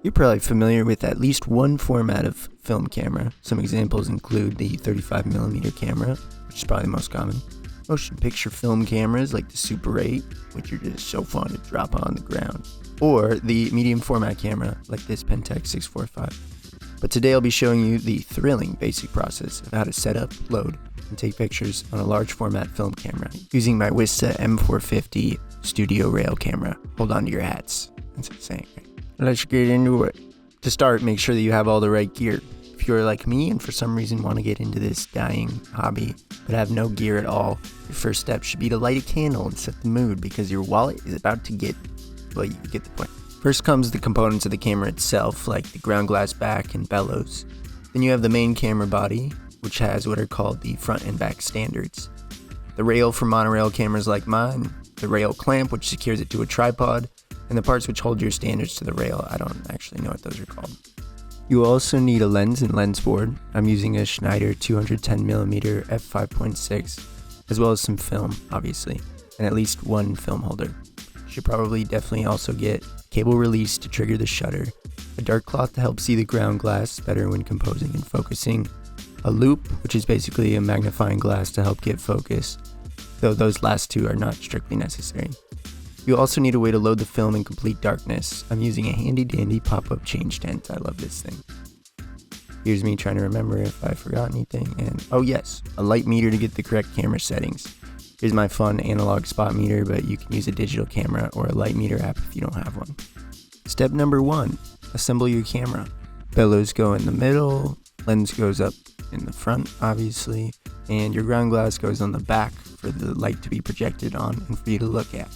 You're probably familiar with at least one format of film camera. Some examples include the 35mm camera, which is probably the most common. Motion picture film cameras like the Super 8, which are just so fun to drop on the ground. Or the medium format camera like this Pentax 645. But today I'll be showing you the thrilling basic process of how to set up, load, and take pictures on a large format film camera using my Wista M450 studio rail camera. Hold on to your hats. That's insane, right? Let's get into it. To start, make sure that you have all the right gear. If you're like me and for some reason want to get into this dying hobby but have no gear at all, your first step should be to light a candle and set the mood because your wallet is about to get, well, you get the point. First comes the components of the camera itself, like the ground glass back and bellows. Then you have the main camera body, which has what are called the front and back standards. The rail for monorail cameras like mine, the rail clamp which secures it to a tripod, and the parts which hold your standards to the rail. I don't actually know what those are called. You will also need a lens and lens board. I'm using a Schneider 210mm f5.6, as well as some film, obviously, and at least one film holder. You should probably definitely also get cable release to trigger the shutter, a dark cloth to help see the ground glass better when composing and focusing, a loop, which is basically a magnifying glass to help get focus, though those last two are not strictly necessary. You also need a way to load the film in complete darkness. I'm using a handy dandy pop-up change tent. I love this thing. Here's me trying to remember if I forgot anything, and oh yes, a light meter to get the correct camera settings. Here's my fun analog spot meter, but you can use a digital camera or a light meter app if you don't have one. Step number 1, assemble your camera. Bellows go in the middle, lens goes up in the front, obviously, and your ground glass goes on the back for the light to be projected on and for you to look at.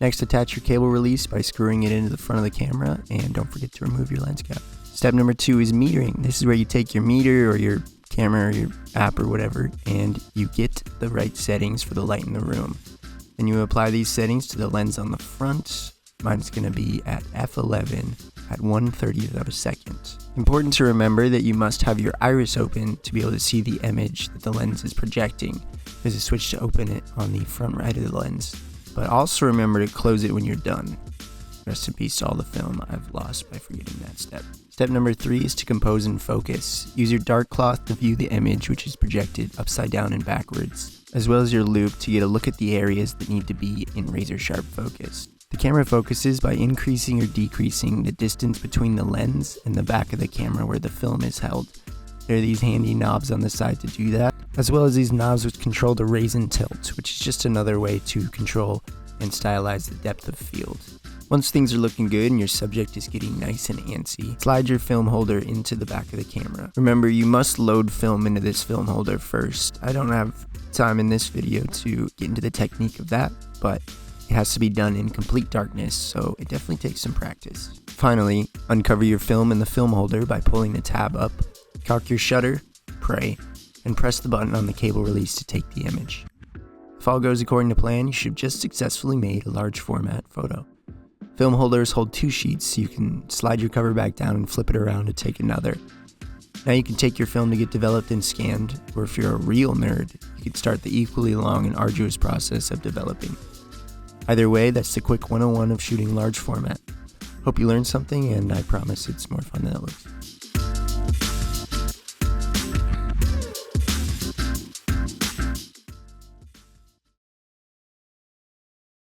Next, attach your cable release by screwing it into the front of the camera, and don't forget to remove your lens cap. Step number 2 is metering. This is where you take your meter or your camera or your app or whatever, and you get the right settings for the light in the room. Then you apply these settings to the lens on the front. Mine's going to be at f11 at 1/30th of a second. Important to remember that you must have your iris open to be able to see the image that the lens is projecting. There's a switch to open it on the front right of the lens. But also remember to close it when you're done. Rest in peace to all the film I've lost by forgetting that step. Step number 3 is to compose and focus. Use your dark cloth to view the image which is projected upside down and backwards, as well as your loop to get a look at the areas that need to be in razor sharp focus. The camera focuses by increasing or decreasing the distance between the lens and the back of the camera where the film is held. There are these handy knobs on the side to do that, as well as these knobs which control the raise and tilt, which is just another way to control and stylize the depth of field. Once things are looking good and your subject is getting nice and antsy, slide your film holder into the back of the camera. Remember, you must load film into this film holder first. I don't have time in this video to get into the technique of that, but it has to be done in complete darkness, so it definitely takes some practice. Finally, uncover your film in the film holder by pulling the tab up, cock your shutter, pray, and press the button on the cable release to take the image. If all goes according to plan, you should have just successfully made a large format photo. Film holders hold 2 sheets so you can slide your cover back down and flip it around to take another. Now you can take your film to get developed and scanned, or if you're a real nerd, you can start the equally long and arduous process of developing. Either way, that's the quick 101 of shooting large format. Hope you learned something, and I promise it's more fun than it looks.